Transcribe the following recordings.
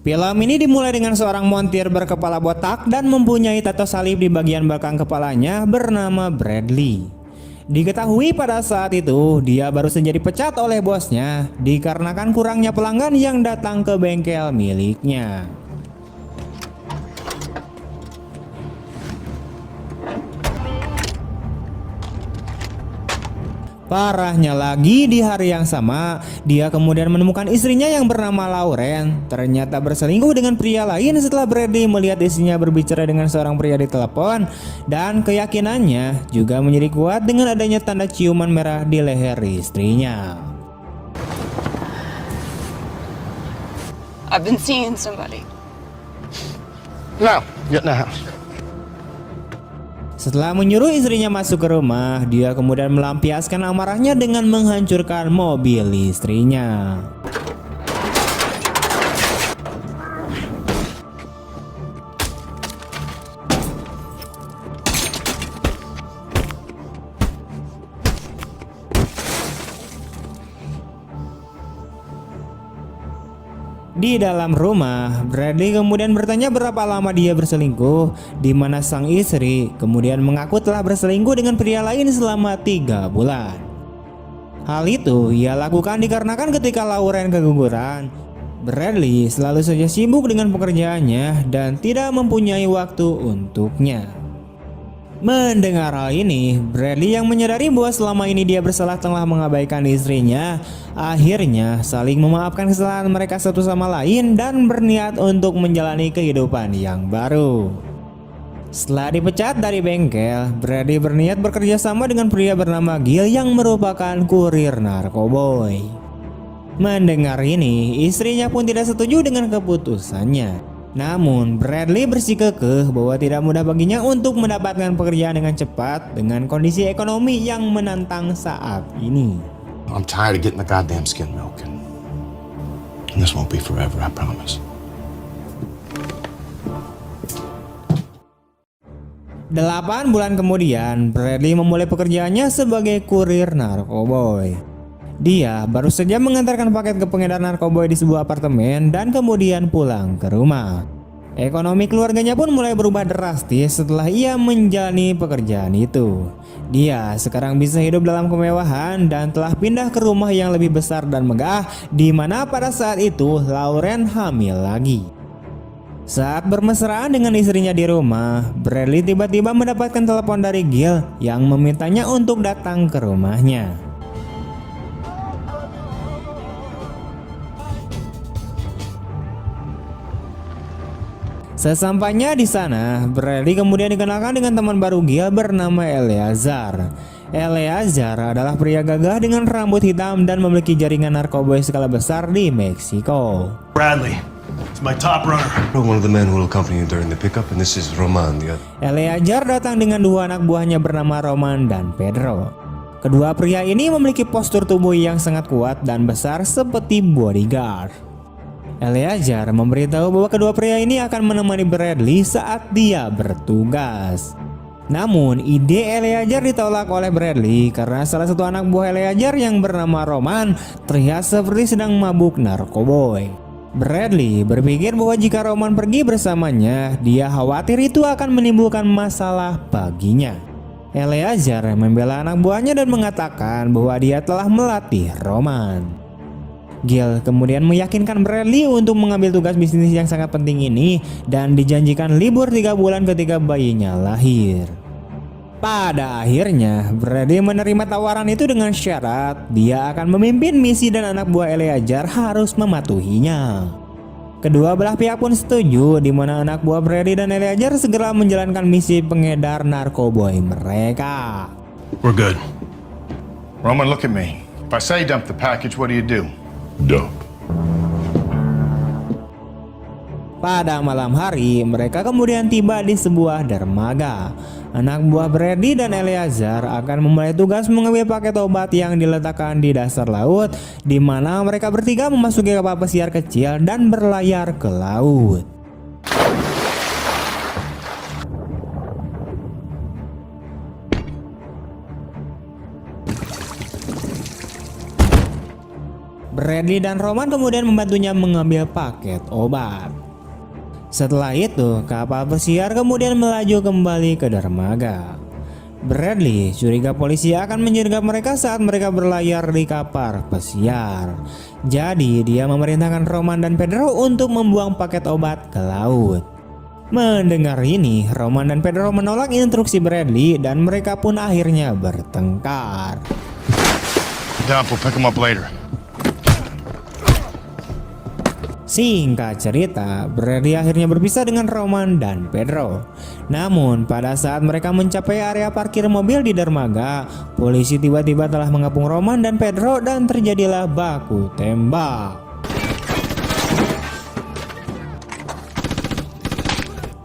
Film ini dimulai dengan seorang montir berkepala botak dan mempunyai tato salib di bagian belakang kepalanya bernama Bradley. Diketahui pada saat itu dia baru saja dipecat oleh bosnya dikarenakan kurangnya pelanggan yang datang ke bengkel miliknya. Parahnya lagi, di hari yang sama, dia kemudian menemukan istrinya yang bernama Lauren ternyata berselingkuh dengan pria lain setelah Bradley melihat istrinya berbicara dengan seorang pria di telepon, dan keyakinannya juga menjadi kuat dengan adanya tanda ciuman merah di leher istrinya. I've been seeing somebody. No, get in the house. Setelah menyuruh istrinya masuk ke rumah, dia kemudian melampiaskan amarahnya dengan menghancurkan mobil istrinya. Di dalam rumah, Bradley kemudian bertanya berapa lama dia berselingkuh, di mana sang istri kemudian mengaku telah berselingkuh dengan pria lain selama 3 bulan. Hal itu ia lakukan dikarenakan ketika Lauren keguguran, Bradley selalu saja sibuk dengan pekerjaannya dan tidak mempunyai waktu untuknya. Mendengar hal ini, Bradley yang menyadari bahwa selama ini dia bersalah telah mengabaikan istrinya, akhirnya saling memaafkan kesalahan mereka satu sama lain dan berniat untuk menjalani kehidupan yang baru. Setelah dipecat dari bengkel, Bradley berniat bekerja sama dengan pria bernama Gil yang merupakan kurir narkoboy. Mendengar ini, istrinya pun tidak setuju dengan keputusannya. Namun, Bradley bersikukuh bahwa tidak mudah baginya untuk mendapatkan pekerjaan dengan cepat dengan kondisi ekonomi yang menantang saat ini. I'm tired of getting the goddamn skin milk, and this won't be forever, I promise. 8 bulan kemudian, Bradley memulai pekerjaannya sebagai kurir narkoboy. Dia baru saja mengantarkan paket ke pengedar narkoba di sebuah apartemen dan kemudian pulang ke rumah. Ekonomi keluarganya pun mulai berubah drastis setelah ia menjalani pekerjaan itu. Dia sekarang bisa hidup dalam kemewahan dan telah pindah ke rumah yang lebih besar dan megah, di mana pada saat itu Lauren hamil lagi. Saat bermesraan dengan istrinya di rumah, Bradley tiba-tiba mendapatkan telepon dari Gil yang memintanya untuk datang ke rumahnya. Sesampainya di sana, Bradley kemudian dikenalkan dengan teman baru Gil bernama Eleazar. Eleazar adalah pria gagah dengan rambut hitam dan memiliki jaringan narkoba skala besar di Meksiko. Bradley, it's my top runner. One of the men who will accompany you during the pickup, and this is Roman, the other. Eleazar datang dengan 2 anak buahnya bernama Roman dan Pedro. Kedua pria ini memiliki postur tubuh yang sangat kuat dan besar seperti bodyguard. Eleazar memberitahu bahwa kedua pria ini akan menemani Bradley saat dia bertugas. Namun ide Eleazar ditolak oleh Bradley karena salah satu anak buah Eleazar yang bernama Roman terlihat seperti sedang mabuk narkoboy. Bradley berpikir bahwa jika Roman pergi bersamanya, dia khawatir itu akan menimbulkan masalah baginya. Eleazar membela anak buahnya dan mengatakan bahwa dia telah melatih Roman. Gil kemudian meyakinkan Bradley untuk mengambil tugas bisnis yang sangat penting ini dan dijanjikan libur 3 bulan ketika bayinya lahir. Pada akhirnya, Bradley menerima tawaran itu dengan syarat dia akan memimpin misi dan anak buah Eleazar harus mematuhinya. Kedua belah pihak pun setuju, di mana anak buah Bradley dan Eleazar segera menjalankan misi pengedar narkoboy mereka. We're good. Roman, look at me. If I say dump the package, what do? Dump. Pada malam hari, mereka kemudian tiba di sebuah dermaga. Anak buah Bradley dan Eleazar akan memulai tugas mengambil paket obat yang diletakkan di dasar laut, di mana mereka bertiga memasuki kapal pesiar kecil dan berlayar ke laut. Bradley dan Roman kemudian membantunya mengambil paket obat. Setelah itu, kapal pesiar kemudian melaju kembali ke dermaga. Bradley curiga polisi akan menyergap mereka saat mereka berlayar di kapal pesiar. Jadi dia memerintahkan Roman dan Pedro untuk membuang paket obat ke laut. Mendengar ini, Roman dan Pedro menolak instruksi Bradley dan mereka pun akhirnya bertengkar. Dump, we'll pick him up later. Singkat cerita, Bradley akhirnya berpisah dengan Roman dan Pedro. Namun pada saat mereka mencapai area parkir mobil di dermaga, polisi tiba-tiba telah mengepung Roman dan Pedro dan terjadilah baku tembak.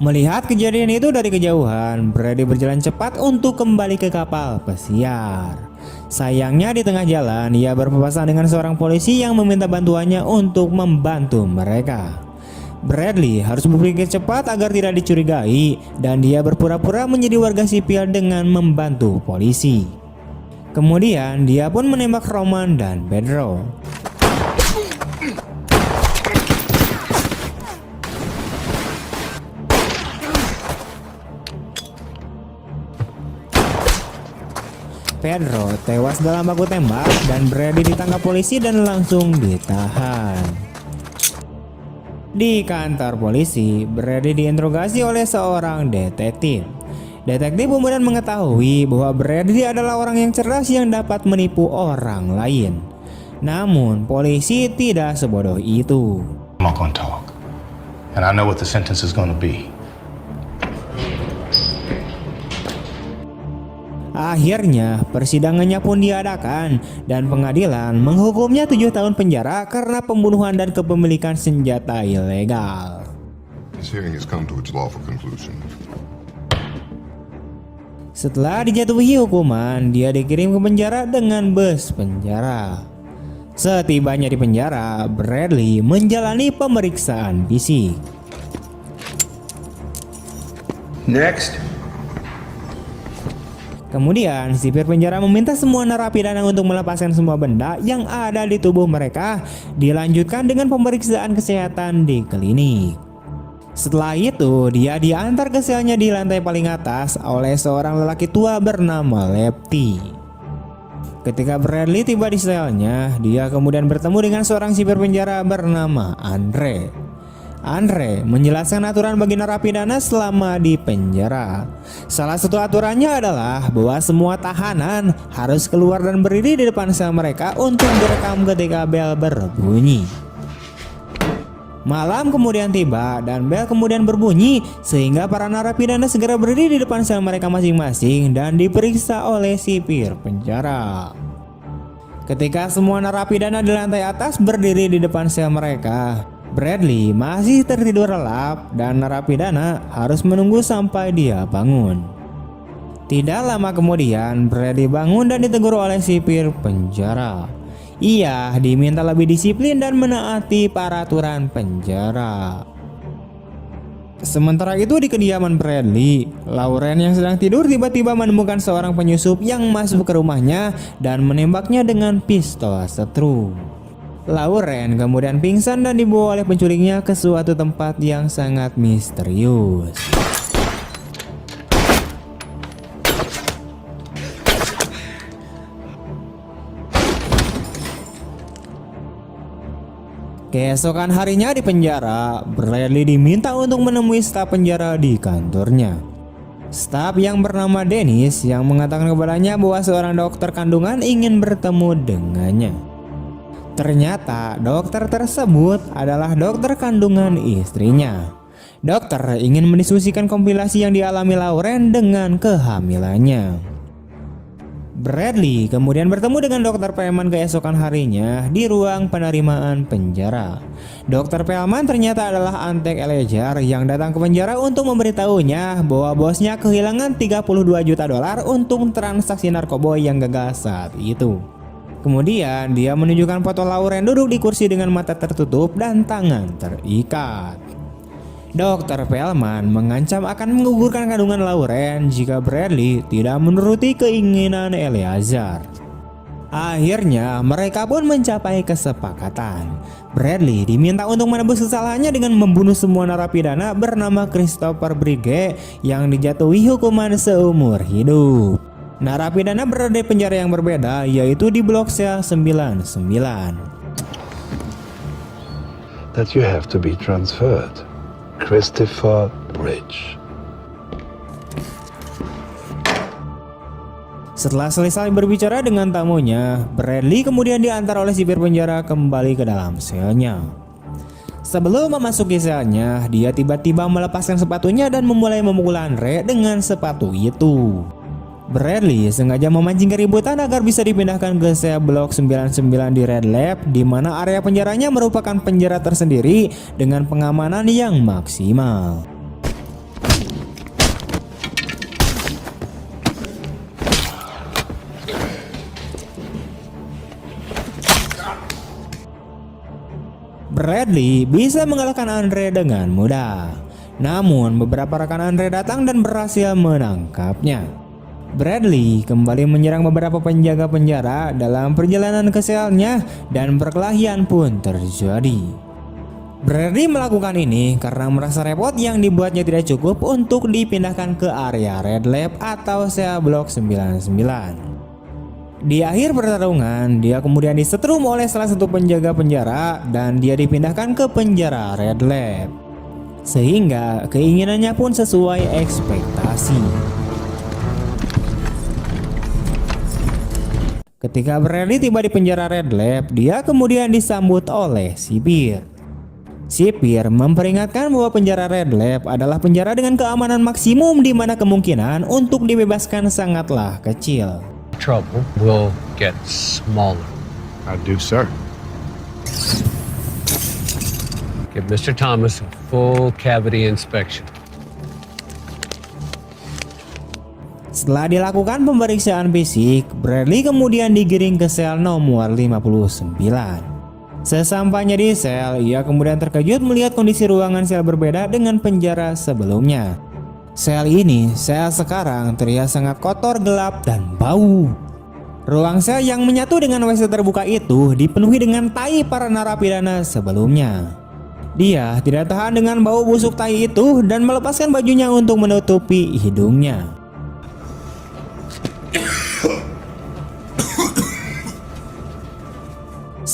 Melihat kejadian itu dari kejauhan, Bradley berjalan cepat untuk kembali ke kapal pesiar. Sayangnya di tengah jalan ia berpapasan dengan seorang polisi yang meminta bantuannya untuk membantu mereka. Bradley harus berpikir cepat agar tidak dicurigai dan dia berpura-pura menjadi warga sipil dengan membantu polisi. Kemudian dia pun menembak Roman dan Pedro. Pedro tewas dalam baku tembak dan Bradley ditangkap polisi dan langsung ditahan. Di kantor polisi, Bradley diinterogasi oleh seorang detektif. Detektif kemudian mengetahui bahwa Bradley adalah orang yang cerdas yang dapat menipu orang lain. Namun polisi tidak sebodoh itu. I'm not gonna talk. And I know what the sentence is gonna be. Akhirnya persidangannya pun diadakan dan pengadilan menghukumnya 7 tahun penjara karena pembunuhan dan kepemilikan senjata ilegal. This hearing has come to its lawful conclusion. Setelah dijatuhi hukuman, dia dikirim ke penjara dengan bus penjara. Setibanya di penjara, Bradley menjalani pemeriksaan fisik. Next. Kemudian, sipir penjara meminta semua narapidana untuk melepaskan semua benda yang ada di tubuh mereka, dilanjutkan dengan pemeriksaan kesehatan di klinik. Setelah itu, dia diantar ke selnya di lantai paling atas oleh seorang lelaki tua bernama Lefty. Ketika Bradley tiba di selnya, dia kemudian bertemu dengan seorang sipir penjara bernama Andre. Andre menjelaskan aturan bagi narapidana selama di penjara. Salah satu aturannya adalah bahwa semua tahanan harus keluar dan berdiri di depan sel mereka untuk direkam ketika bel berbunyi. Malam kemudian tiba dan bel kemudian berbunyi sehingga para narapidana segera berdiri di depan sel mereka masing-masing dan diperiksa oleh sipir penjara. Ketika semua narapidana di lantai atas berdiri di depan sel mereka, Bradley masih tertidur lelap dan narapidana harus menunggu sampai dia bangun. Tidak lama kemudian Bradley bangun dan ditegur oleh sipir penjara. Ia diminta lebih disiplin dan menaati peraturan penjara. Sementara itu di kediaman Bradley, Lauren yang sedang tidur tiba-tiba menemukan seorang penyusup yang masuk ke rumahnya dan menembaknya dengan pistol setrum. Lauren kemudian pingsan dan dibawa oleh penculiknya ke suatu tempat yang sangat misterius. Keesokan harinya di penjara, Bradley diminta untuk menemui staf penjara di kantornya. Staf yang bernama Dennis yang mengatakan kepadanya bahwa seorang dokter kandungan ingin bertemu dengannya. Ternyata dokter tersebut adalah dokter kandungan istrinya. Dokter ingin mendiskusikan komplikasi yang dialami Lauren dengan kehamilannya. Bradley kemudian bertemu dengan Dr. Pellman keesokan harinya di ruang penerimaan penjara. Dr. Pellman ternyata adalah Antek Eleazar yang datang ke penjara untuk memberitahunya bahwa bosnya kehilangan 32 juta dolar untuk transaksi narkoba yang gagal saat itu. Kemudian dia menunjukkan foto Lauren duduk di kursi dengan mata tertutup dan tangan terikat. Dr. Pellman mengancam akan menggugurkan kandungan Lauren jika Bradley tidak menuruti keinginan Eleazar. Akhirnya mereka pun mencapai kesepakatan. Bradley diminta untuk menebus kesalahannya dengan membunuh semua narapidana bernama Christopher Brigge yang dijatuhi hukuman seumur hidup. Narapidana berada di penjara yang berbeda, yaitu di blok sel 99. That you have to be transferred. Christopher Bridge. Setelah selesai berbicara dengan tamunya, Bradley kemudian diantar oleh sipir penjara kembali ke dalam selnya. Sebelum memasuki selnya, dia tiba-tiba melepaskan sepatunya dan memulai memukul Andre dengan sepatu itu. Bradley sengaja memancing keributan agar bisa dipindahkan ke sel blok 99 di Red Lab, di mana area penjaranya merupakan penjara tersendiri dengan pengamanan yang maksimal. Bradley bisa mengalahkan Andre dengan mudah. Namun beberapa rekan Andre datang dan berhasil menangkapnya. Bradley kembali menyerang beberapa penjaga penjara dalam perjalanan ke selnya dan perkelahian pun terjadi. Bradley melakukan ini karena merasa repot yang dibuatnya tidak cukup untuk dipindahkan ke area Red Lab atau sel blok 99. Di akhir pertarungan, dia kemudian disetrum oleh salah satu penjaga penjara dan dia dipindahkan ke penjara Red Lab. Sehingga keinginannya pun sesuai ekspektasi. Ketika Bradley tiba di penjara Red Lab, dia kemudian disambut oleh sipir. Sipir memperingatkan bahwa penjara Red Lab adalah penjara dengan keamanan maksimum di mana kemungkinan untuk dibebaskan sangatlah kecil. Trouble will get smaller. I do, sir. Give Mr. Thomas a full cavity inspection. Setelah dilakukan pemeriksaan fisik, Bradley kemudian digiring ke sel nomor 59. Sesampainya di sel, ia kemudian terkejut melihat kondisi ruangan sel berbeda dengan penjara sebelumnya. Sel ini, sel sekarang terlihat sangat kotor, gelap, dan bau. Ruang sel yang menyatu dengan WC terbuka itu dipenuhi dengan tai para narapidana sebelumnya. Dia tidak tahan dengan bau busuk tai itu dan melepaskan bajunya untuk menutupi hidungnya.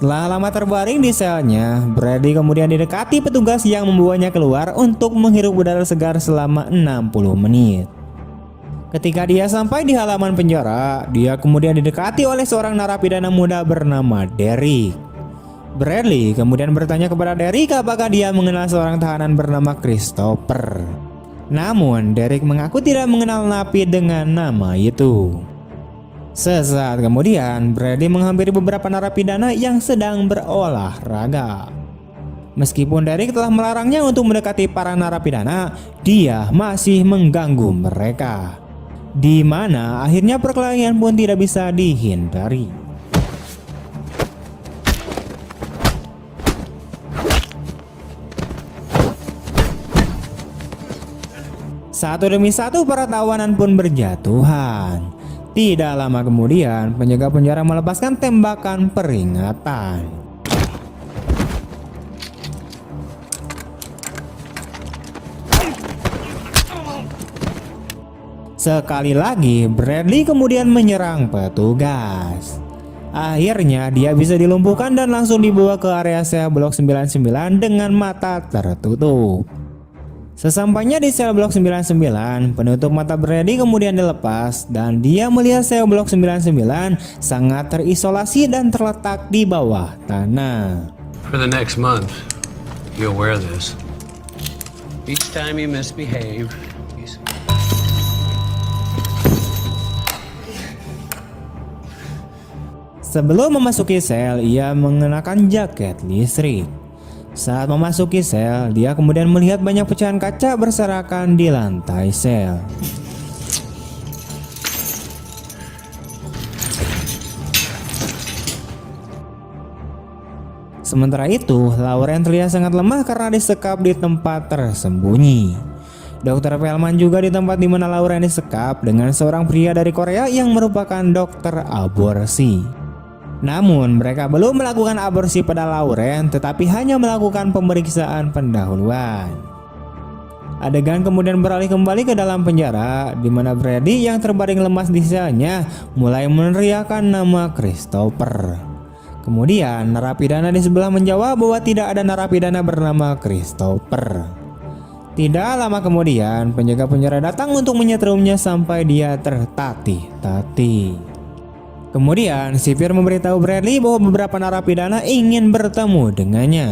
Setelah lama terbaring di selnya, Bradley kemudian didekati petugas yang membawanya keluar untuk menghirup udara segar selama 60 menit. Ketika dia sampai di halaman penjara, dia kemudian didekati oleh seorang narapidana muda bernama Derek. Bradley kemudian bertanya kepada Derek apakah dia mengenal seorang tahanan bernama Christopher. Namun Derek mengaku tidak mengenal napi dengan nama itu. Sesaat kemudian, Bradley menghampiri beberapa narapidana yang sedang berolahraga. Meskipun Derek telah melarangnya untuk mendekati para narapidana, dia masih mengganggu mereka. Di mana akhirnya perkelahian pun tidak bisa dihindari. Satu demi satu para tawanan pun berjatuhan. Tidak lama kemudian, penjaga penjara melepaskan tembakan peringatan. Sekali lagi, Bradley kemudian menyerang petugas. Akhirnya, dia bisa dilumpuhkan dan langsung dibawa ke area sel blok 99 dengan mata tertutup. Sesampainya di sel blok 99, penutup mata Bradley kemudian dilepas dan dia melihat sel blok 99 sangat terisolasi dan terletak di bawah tanah. For the next month, you'll wear this. Each time you misbehave, Sebelum memasuki sel, ia mengenakan jaket listrik. Saat memasuki sel, dia kemudian melihat banyak pecahan kaca berserakan di lantai sel. Sementara itu, Lauren terlihat sangat lemah karena disekap di tempat tersembunyi. Dr. Feldman juga di tempat di mana Lauren disekap dengan seorang pria dari Korea yang merupakan dokter aborsi. Namun mereka belum melakukan aborsi pada Lauren, tetapi hanya melakukan pemeriksaan pendahuluan. Adegan kemudian beralih kembali ke dalam penjara, di mana Bradley yang terbaring lemas di selnya mulai meneriakkan nama Christopher. Kemudian narapidana di sebelah menjawab bahwa tidak ada narapidana bernama Christopher. Tidak lama kemudian, penjaga penjara datang untuk menyetrumnya sampai dia tertatih-tatih. Kemudian sipir memberitahu Bradley bahwa beberapa narapidana ingin bertemu dengannya.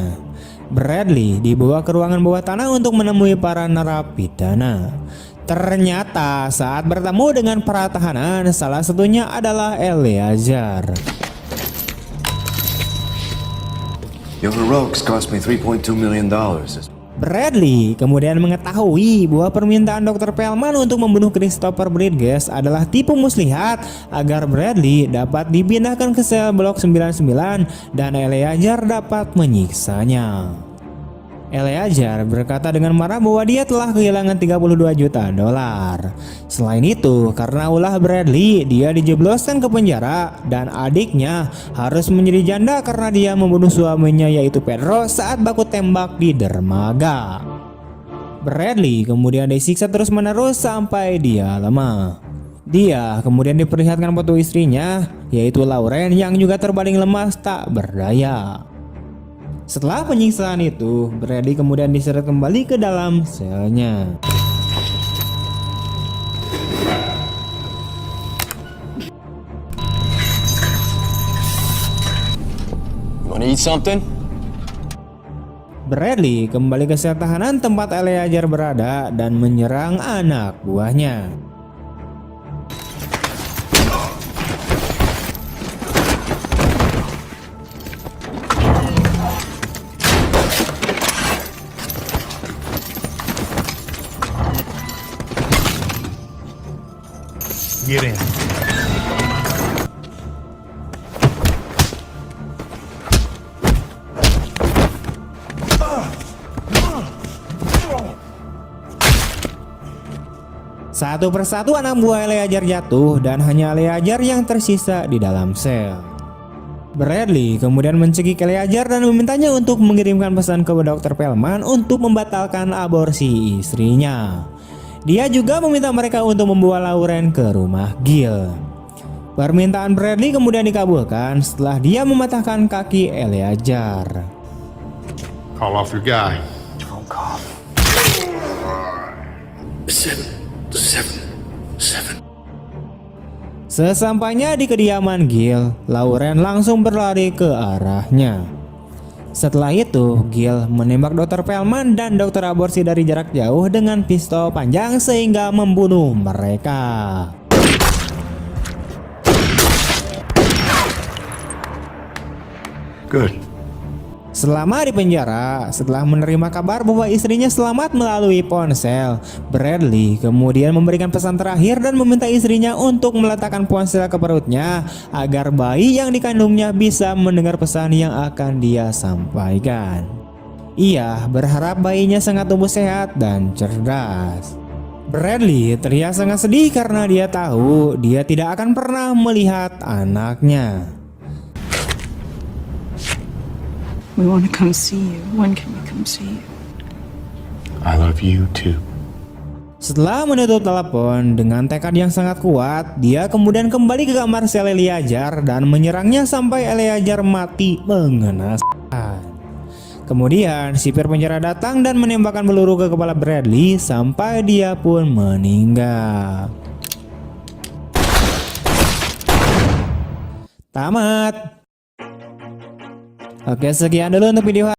Bradley dibawa ke ruangan bawah tanah untuk menemui para narapidana. Ternyata saat bertemu dengan para tahanan, salah satunya adalah Eleazar. Your heroics cost me $3.2 million. Bradley kemudian mengetahui bahwa permintaan Dr. Pellman untuk membunuh Christopher Bridges adalah tipu muslihat agar Bradley dapat dipindahkan ke sel blok 99 dan Eleazar dapat menyiksanya. Eleazar berkata dengan marah bahwa dia telah kehilangan 32 juta dolar. Selain itu, karena ulah Bradley, dia dijebloskan ke penjara dan adiknya harus menjadi janda karena dia membunuh suaminya yaitu Pedro saat baku tembak di dermaga. Bradley kemudian disiksa terus-menerus sampai dia lemah. Dia kemudian diperlihatkan foto istrinya yaitu Lauren yang juga terbaring lemas tak berdaya. Setelah penyiksaan itu, Bradley kemudian diseret kembali ke dalam selnya. You wanna eat something? Bradley kembali ke sel tahanan tempat Eleazar berada dan menyerang anak buahnya. Get in. Satu persatu anak buah Eleazar jatuh dan hanya Eleazar yang tersisa di dalam sel. Bradley kemudian mencekik Eleazar dan memintanya untuk mengirimkan pesan ke Dr. Pellman untuk membatalkan aborsi istrinya. Dia juga meminta mereka untuk membawa Lauren ke rumah Gil. Permintaan Bradley kemudian dikabulkan setelah dia mematahkan kaki Eleazar. Call off your guy. Sesampainya di kediaman Gil, Lauren langsung berlari ke arahnya. Setelah itu, Gil menembak Dr. Pellman dan dokter aborsi dari jarak jauh dengan pistol panjang sehingga membunuh mereka. Good. Selama di penjara, setelah menerima kabar bahwa istrinya selamat melalui ponsel, Bradley kemudian memberikan pesan terakhir dan meminta istrinya untuk meletakkan ponsel ke perutnya agar bayi yang dikandungnya bisa mendengar pesan yang akan dia sampaikan. Ia berharap bayinya sangat tumbuh sehat dan cerdas. Bradley terlihat sangat sedih karena dia tahu dia tidak akan pernah melihat anaknya. We want to come see you. When can we come see you? I love you too. Setelah menutup telepon dengan tekad yang sangat kuat, dia kemudian kembali ke kamar sel Eleazar dan menyerangnya sampai Eleazar mati mengenaskan. Kemudian sipir penjara datang dan menembakkan peluru ke kepala Bradley sampai dia pun meninggal. Tamat. Oke, sekian dulu untuk video